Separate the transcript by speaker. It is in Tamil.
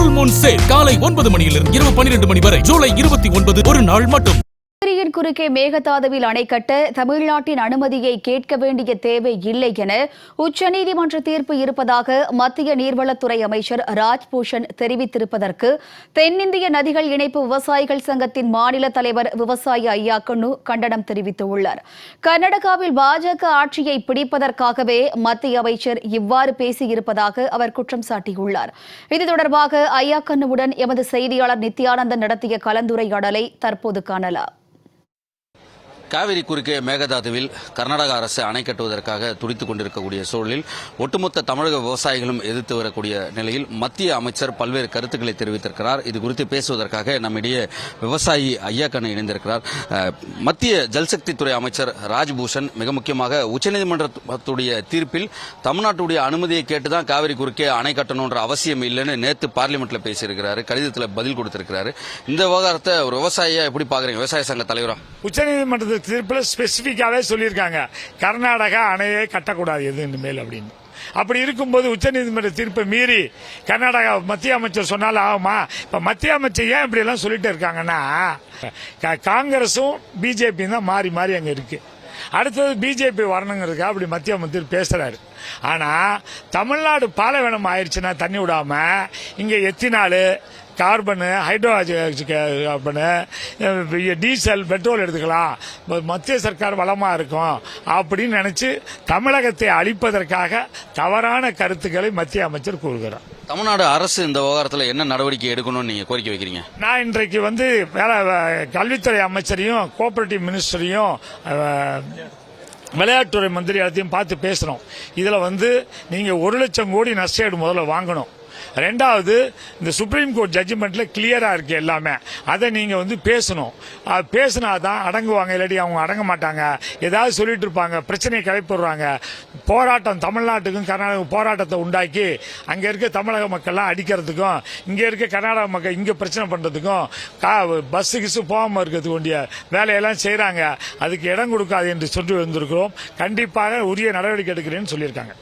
Speaker 1: ஃபுல் மூன் சேல் காலை 9 மணியிலிருந்து இரவு 12 மணி வரை ஜூலை 29 ஒரு நாள் மட்டும்.
Speaker 2: காவிரியின் குறுக்கே மேகதாதுவில் அணை கட்ட தமிழ்நாட்டின் அனுமதியை கேட்க வேண்டிய தேவை இல்லை என உச்சநீதிமன்ற தீர்ப்பு இருப்பதாக மத்திய நீர்வளத்துறை அமைச்சர் ராஜ்பூஷன் தெரிவித்திருப்பதற்கு தென்னிந்திய நதிகள் இணைப்பு விவசாயிகள் சங்கத்தின் மாநில தலைவர் விவசாயி ஐயாக்கண்ணு கண்டனம் தெரிவித்துள்ளார். கர்நாடகாவில் பாஜக ஆட்சியை பிடிப்பதற்காகவே மத்திய அமைச்சர் இவ்வாறு பேசியிருப்பதாக அவர் குற்றம் சாட்டியுள்ளார். இது தொடர்பாக ஐயாக்கண்ணுவுடன் எமது செய்தியாளர் நித்யானந்தன் நடத்திய கலந்துரையாடலை தற்போது காணலாம்.
Speaker 3: காவிரி குறுக்கே மேகதாதுவில் கர்நாடக அரசு அணை கட்டுவதற்காக துடித்துக் கொண்டிருக்கக்கூடிய சூழலில் ஒட்டுமொத்த தமிழக விவசாயிகளும் எதிர்த்து வரக்கூடிய நிலையில் மத்திய அமைச்சர் பல்வேறு கருத்துக்களை தெரிவித்திருக்கிறார். இது குறித்து பேசுவதற்காக நம்மிடையே விவசாயி ஐயாக்கண்ணு இணைந்திருக்கிறார். மத்திய ஜல்சக்தித்துறை அமைச்சர் ராஜ்பூஷன் மிக முக்கியமாக உச்சநீதிமன்றத்துடைய தீர்ப்பில் தமிழ்நாட்டுடைய அனுமதியை கேட்டுதான் காவிரி குறுக்கே அணை கட்டணுன்ற அவசியம் இல்லைன்னு நேற்று பார்லிமெண்ட்ல பேசியிருக்கிறாரு, கடிதத்தில் பதில் கொடுத்திருக்கிறாரு. இந்த விவகாரத்தை ஒரு விவசாயியா எப்படி பாக்குறீங்க, விவசாய சங்க தலைவரா?
Speaker 4: உச்சநீதிமன்றத்தில் தீர்ப்பில் ஸ்பெசிபிக்காவே சொல்லியிருக்காங்க, கர்நாடகா அணையை கட்டக்கூடாது எது இனிமேல் அப்படின்னு. அப்படி இருக்கும்போது உச்சநீதிமன்ற தீர்ப்பை மீறி கர்நாடகா மத்திய அமைச்சர் சொன்னாலும் ஆகுமா? இப்ப மத்திய அமைச்சர் ஏன் இப்படி எல்லாம் சொல்லிட்டு இருக்காங்கன்னா, காங்கிரசும் பிஜேபி தான் மாறி மாறி அங்க இருக்கு. அடுத்தது பிஜேபி வரணுங்கிறதுக்காக அப்படி மத்திய அமைச்சர் பேசுறாரு. ஆனா தமிழ்நாடு பாலைவனம் ஆயிடுச்சுன்னா தண்ணி விடாம இங்க எத்தினாலு, கார்பனு, ஹைட்ரோகார்பனு, டீசல், பெட்ரோல் எடுத்துக்கலாம், மத்திய சர்க்கார் வளமா இருக்கும் அப்படின்னு நினைச்சு தமிழகத்தை அழிப்பதற்காக தவறான கருத்துக்களை மத்திய அமைச்சர் கூறுகிறார்.
Speaker 3: தமிழ்நாடு அரசு இந்த விவகாரத்தில் என்ன நடவடிக்கை எடுக்கணும்னு நீங்க கோரிக்கை வைக்கிறீங்க?
Speaker 4: நான் இன்றைக்கு கல்வித்துறை அமைச்சரையும் கோஆபரேட்டிவ் மினிஸ்டரையும் விளையாட்டுத்துறை மந்திரி எல்லாத்தையும் பார்த்து பேசுறோம். இதுல நீங்க 1 லட்சம் கோடி நஷ்டஈடு முதல்ல வாங்கணும். ரெண்டாவது, இந்த சுப்ரீம் கோர்ட் ஜட்ஜ்மெண்ட்ல கிளியரா இருக்கு எல்லாமே, அதை நீங்க பேசணும். பேசினாதான் அடங்குவாங்க, இல்லாட்டி அவங்க அடங்க மாட்டாங்க. ஏதாவது சொல்லிட்டு இருப்பாங்க, பிரச்சனையை கிளப்பிடுறாங்க. போராட்டம் தமிழ்நாட்டுக்கும் கர்நாடக போராட்டத்தை உண்டாக்கி அங்க இருக்க தமிழக மக்கள்லாம் அடிக்கிறதுக்கும், இங்க இருக்க கர்நாடக மக்கள் இங்க பிரச்சனை பண்றதுக்கும், பஸ் கிசு போகாம இருக்கிறதுக்கு வேண்டிய வேலையெல்லாம் செய்யறாங்க. அதுக்கு இடம் கொடுக்காது என்று சொல்லி வந்திருக்கிறோம். கண்டிப்பாக உரிய நடவடிக்கை எடுக்கிறேன்னு சொல்லியிருக்காங்க.